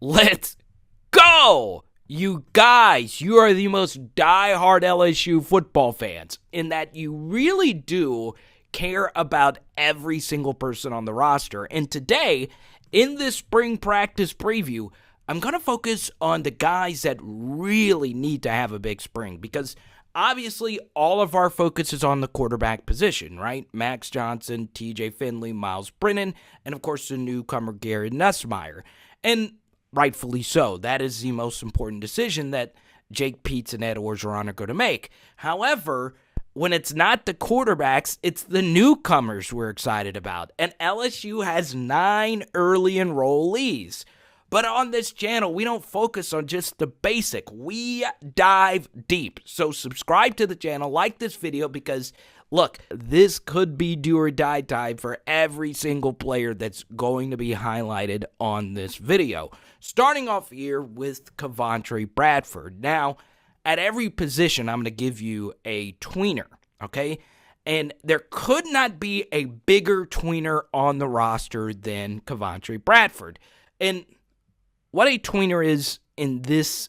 Let's go! You guys, you are the most diehard LSU football fans in that you really do care about every single person on the roster. And today, in this spring practice preview, I'm going to focus on the guys that really need to have a big spring because obviously all of our focus is on the quarterback position, right? Max Johnson, TJ Finley, Myles, Brennan, and of course the newcomer Garrett Nussmeier. And rightfully so. That is the most important decision that Jake Peetz and Ed Orgeron are going to make. However, when it's not the quarterbacks, it's the newcomers we're excited about. And LSU has 9 early enrollees. But on this channel, we don't focus on just the basic. We dive deep. So subscribe to the channel, like this video, because look, this could be do or die time for every single player that's going to be highlighted on this video. Starting off here with Cavantri Bradford. Now, at every position, I'm going to give you a tweener, okay? And there could not be a bigger tweener on the roster than Cavantri Bradford. And what a tweener is in this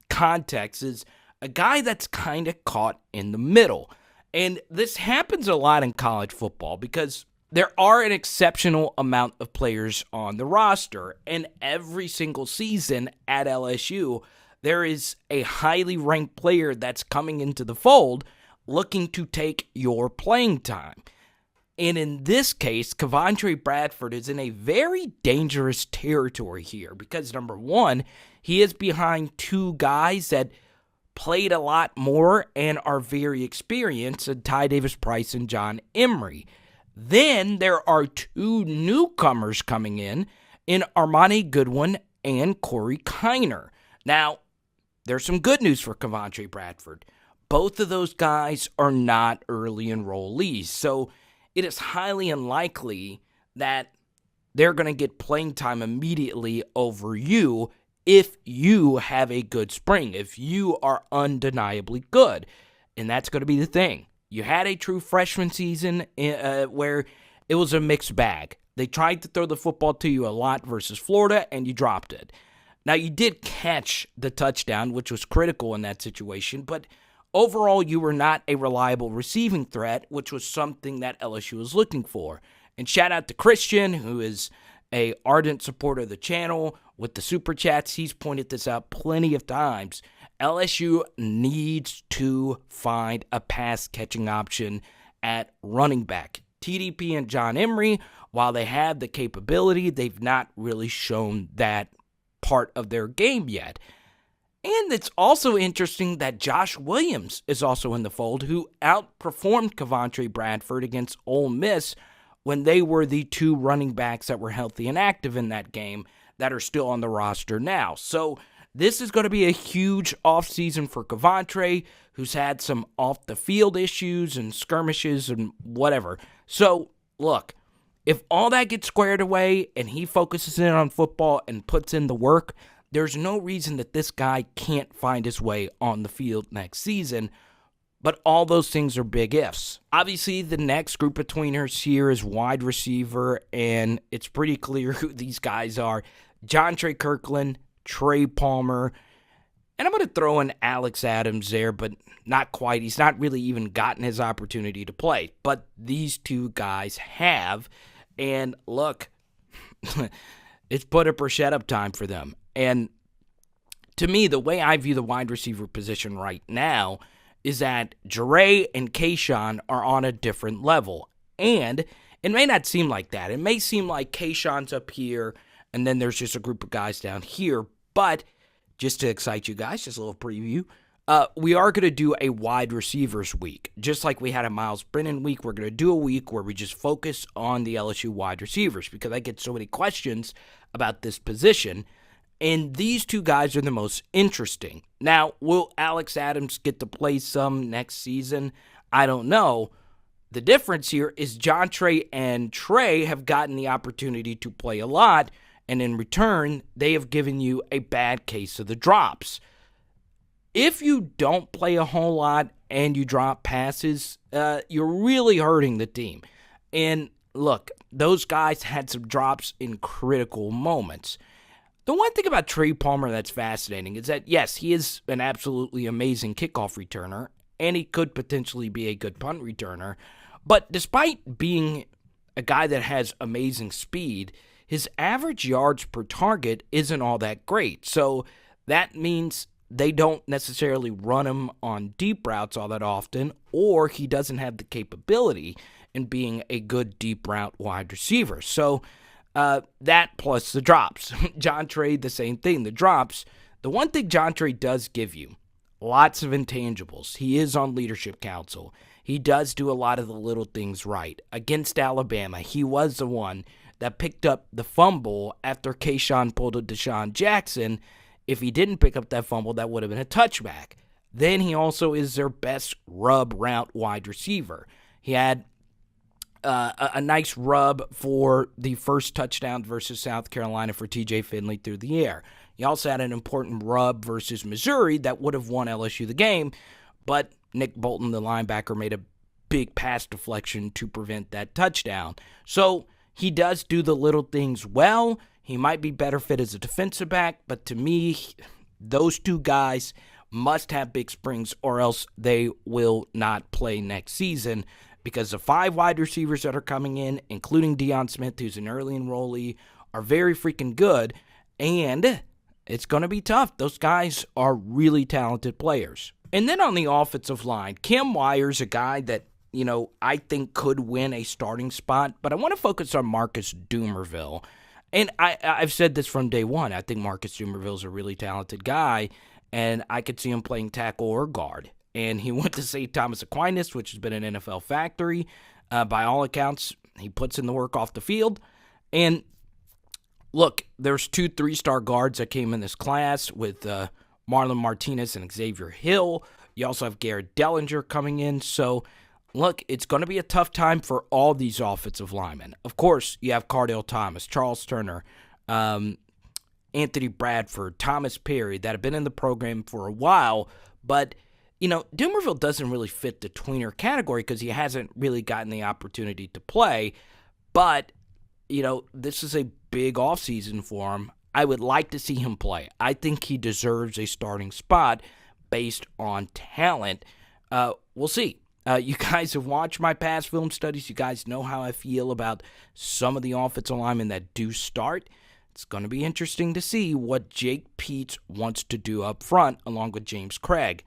context is a guy that's kind of caught in the middle. And this happens a lot in college football because there are an exceptional amount of players on the roster. And every single season at LSU, there is a highly ranked player that's coming into the fold looking to take your playing time. And in this case, Cavantri Bradford is in a very dangerous territory here because, number one, he is behind 2 guys that played a lot more and are very experienced, and Ty Davis-Price and John Emery. Then there are 2 newcomers coming in Armani Goodwin and Corey Keiner. Now, there's some good news for Cavantri Bradford. Both of those guys are not early enrollees, so it is highly unlikely that they're going to get playing time immediately over you if you have a good spring, if you are undeniably good. And that's going to be the thing. You had a true freshman season where it was a mixed bag. They tried to throw the football to you a lot versus Florida, and you dropped it. Now, you did catch the touchdown, which was critical in that situation, but overall, you were not a reliable receiving threat, which was something that LSU was looking for. And shout out to Christian, who is an ardent supporter of the channel with the Super Chats. He's pointed this out plenty of times. LSU needs to find a pass-catching option at running back. TDP and John Emery, while they have the capability, they've not really shown that part of their game yet. And it's also interesting that Josh Williams is also in the fold, who outperformed Cavantri Bradford against Ole Miss when they were the 2 running backs that were healthy and active in that game that are still on the roster now. So this is going to be a huge offseason for Cavantri, who's had some off-the-field issues and skirmishes and whatever. So, look, if all that gets squared away and he focuses in on football and puts in the work, there's no reason that this guy can't find his way on the field next season, but all those things are big ifs. Obviously, the next group of tweeners here is wide receiver, and it's pretty clear who these guys are. Jontre Kirklin, Trey Palmer, and I'm going to throw in Alex Adams there, but not quite. He's not really even gotten his opportunity to play, but these 2 guys have, and look, it's put up or shut up time for them. And to me, the way I view the wide receiver position right now is that Jure and Kayshawn are on a different level. And it may not seem like that. It may seem like Kayshawn's up here, and then there's just a group of guys down here. But just to excite you guys, just a little preview, we are going to do a wide receivers week. Just like we had a Myles Brennan week, we're going to do a week where we just focus on the LSU wide receivers because I get so many questions about this position. And these 2 guys are the most interesting. Now, will Alex Adams get to play some next season? I don't know. The difference here is Jontre and Trey have gotten the opportunity to play a lot, and in return, they have given you a bad case of the drops. If you don't play a whole lot and you drop passes, you're really hurting the team. And look, those guys had some drops in critical moments. The one thing about Trey Palmer that's fascinating is that, yes, he is an absolutely amazing kickoff returner, and he could potentially be a good punt returner. But despite being a guy that has amazing speed, his average yards per target isn't all that great. So that means they don't necessarily run him on deep routes all that often, or he doesn't have the capability in being a good deep route wide receiver. So that plus the drops. Jontre, the same thing. The drops. The one thing Jontre does give you, lots of intangibles. He is on leadership council. He does do a lot of the little things right. Against Alabama, he was the one that picked up the fumble after Kayshawn pulled a Deshaun Jackson. If he didn't pick up that fumble, that would have been a touchback. Then he also is their best rub route wide receiver. He had a nice rub for the first touchdown versus South Carolina for TJ Finley through the air. He also had an important rub versus Missouri that would have won LSU the game, but Nick Bolton, the linebacker, made a big pass deflection to prevent that touchdown. So he does do the little things well. He might be better fit as a defensive back, but to me, those two guys must have big springs or else they will not play next season, because the 5 wide receivers that are coming in, including Deion Smith, who's an early enrollee, are very freaking good, and it's going to be tough. Those guys are really talented players. And then on the offensive line, Cam Wyer's a guy that, I think could win a starting spot, but I want to focus on Marcus Zumerville. And I've said this from day one. I think Marcus Zumerville is a really talented guy, and I could see him playing tackle or guard. And he went to St. Thomas Aquinas, which has been an NFL factory. By all accounts, he puts in the work off the field. And look, there's 2 3-star guards that came in this class with Marlon Martinez and Xavier Hill. You also have Garrett Dellinger coming in. So, look, it's going to be a tough time for all these offensive linemen. Of course, you have Cardale Thomas, Charles Turner, Anthony Bradford, Thomas Perry that have been in the program for a while. But Zumerville doesn't really fit the tweener category because he hasn't really gotten the opportunity to play. But, this is a big offseason for him. I would like to see him play. I think he deserves a starting spot based on talent. We'll see. You guys have watched my past film studies. You guys know how I feel about some of the offensive linemen that do start. It's going to be interesting to see what Jake Peetz wants to do up front along with James Craig.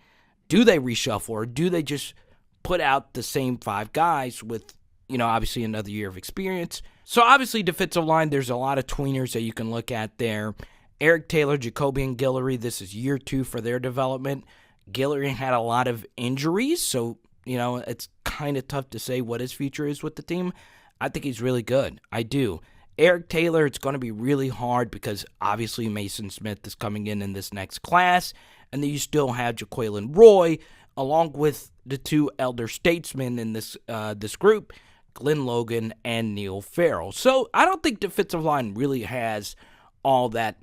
Do they reshuffle, or do they just put out the same 5 guys with, obviously another year of experience? So obviously defensive line, there's a lot of tweeners that you can look at there. Eric Taylor, Jacoby, and Guillory, this is year 2 for their development. Guillory had a lot of injuries, so, it's kind of tough to say what his future is with the team. I think he's really good. I do. Eric Taylor, it's going to be really hard because obviously Mason Smith is coming in this next class. And then you still have Jaquelin Roy, along with the 2 elder statesmen in this group, Glenn Logan and Neil Farrell. So I don't think defensive line really has all that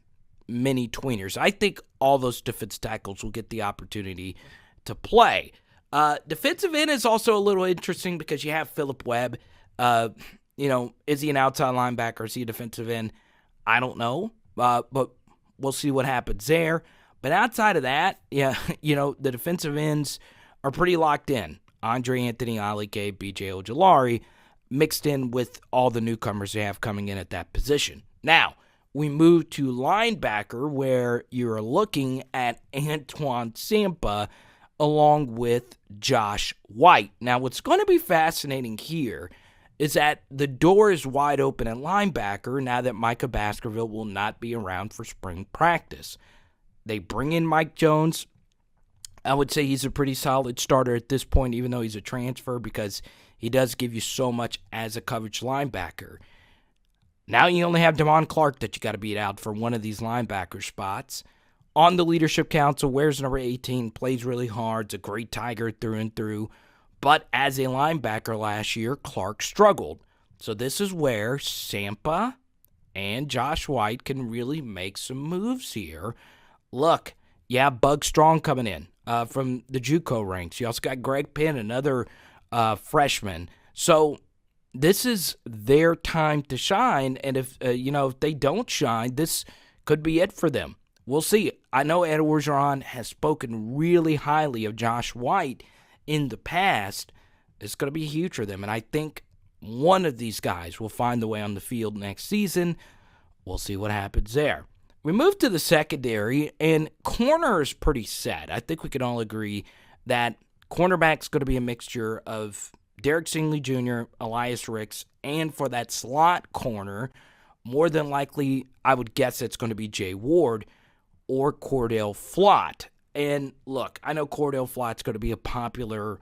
many tweeners. I think all those defensive tackles will get the opportunity to play. Defensive end is also a little interesting because you have Phillip Webb. Is he an outside linebacker? Is he a defensive end? I don't know, but we'll see what happens there. But outside of that, the defensive ends are pretty locked in. Andre Anthony, Ali K, BJ Ojolari, mixed in with all the newcomers they have coming in at that position. Now, we move to linebacker, where you're looking at Antoine Sampa along with Josh White. Now, what's going to be fascinating here is that the door is wide open at linebacker now that Micah Baskerville will not be around for spring practice. They bring in Mike Jones. I would say he's a pretty solid starter at this point, even though he's a transfer, because he does give you so much as a coverage linebacker. Now you only have Damon Clark that you got to beat out for one of these linebacker spots. On the leadership council, wears number 18, plays really hard, is a great Tiger through and through. But as a linebacker last year, Clark struggled. So this is where Sampa and Josh White can really make some moves here. Look, you have Bug Strong coming in from the JUCO ranks. You also got Greg Penn, another freshman. So this is their time to shine. And if they don't shine, this could be it for them. We'll see. I know Ed Orgeron has spoken really highly of Josh White in the past. It's going to be huge for them, and I think one of these guys will find the way on the field next season. We'll see what happens there. We move to the secondary, and corner is pretty set. I think we can all agree that cornerback's going to be a mixture of Derek Stingley Jr., Elias Ricks, and for that slot corner, more than likely, I would guess it's going to be Jay Ward or Cordell Flott. And look, I know Cordell Flott's going to be a popular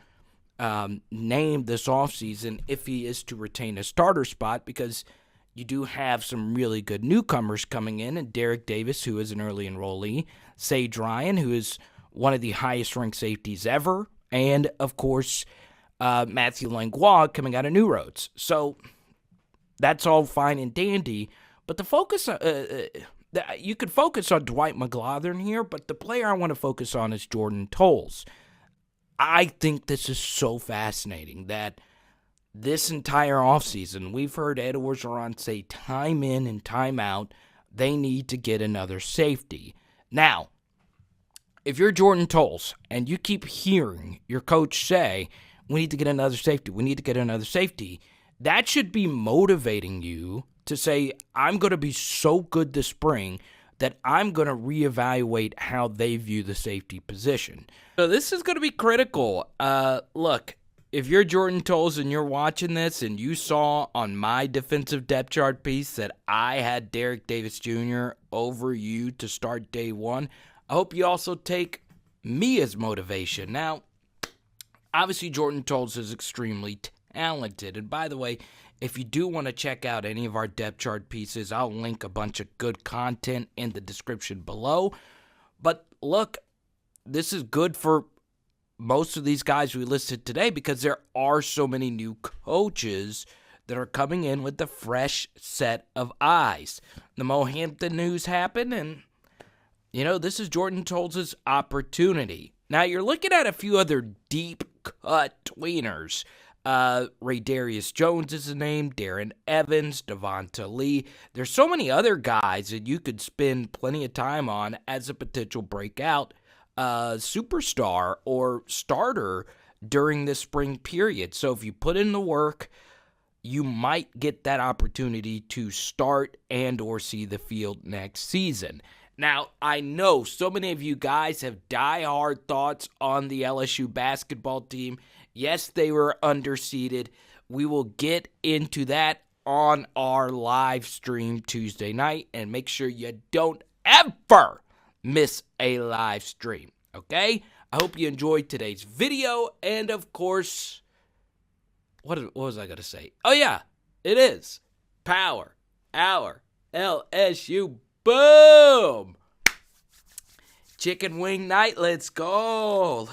name this offseason if he is to retain a starter spot, because you do have some really good newcomers coming in, and Derek Davis, who is an early enrollee, Sage Ryan, who is one of the highest-ranked safeties ever, and, of course, Matthew Langlois coming out of New Roads. So that's all fine and dandy, but the focus, you could focus on Dwight McGlothern here, but the player I want to focus on is Jordan Toles. I think this is so fascinating that this entire offseason, we've heard Ed Orgeron say time in and time out, they need to get another safety. Now, if you're Jordan Toles and you keep hearing your coach say, we need to get another safety, that should be motivating you to say, I'm going to be so good this spring that I'm going to reevaluate how they view the safety position. So this is going to be critical. Look, if you're Jordan Toles and you're watching this and you saw on my defensive depth chart piece that I had Derek Davis Jr. over you to start day one, I hope you also take me as motivation. Now, obviously Jordan Toles is extremely talented. And by the way, if you do want to check out any of our depth chart pieces, I'll link a bunch of good content in the description below. But look, this is good for most of these guys we listed today because there are so many new coaches that are coming in with a fresh set of eyes. The Mohampton news happened, and, this is Jordan Toles' opportunity. Now, you're looking at a few other deep-cut tweeners. Darius Jones is his name, Darren Evans, Devonta Lee. There's so many other guys that you could spend plenty of time on as a potential breakout superstar or starter during this spring period. So if you put in the work, you might get that opportunity to start and or see the field next season. Now, I know so many of you guys have die-hard thoughts on the LSU basketball team. Yes, they were underseeded. We will get into that on our live stream Tuesday night, and make sure you don't ever miss a live stream, okay? I hope you enjoyed today's video, and of course, what was I going to say? Oh, yeah, it is Power Hour LSU. Boom! Chicken wing night, let's go.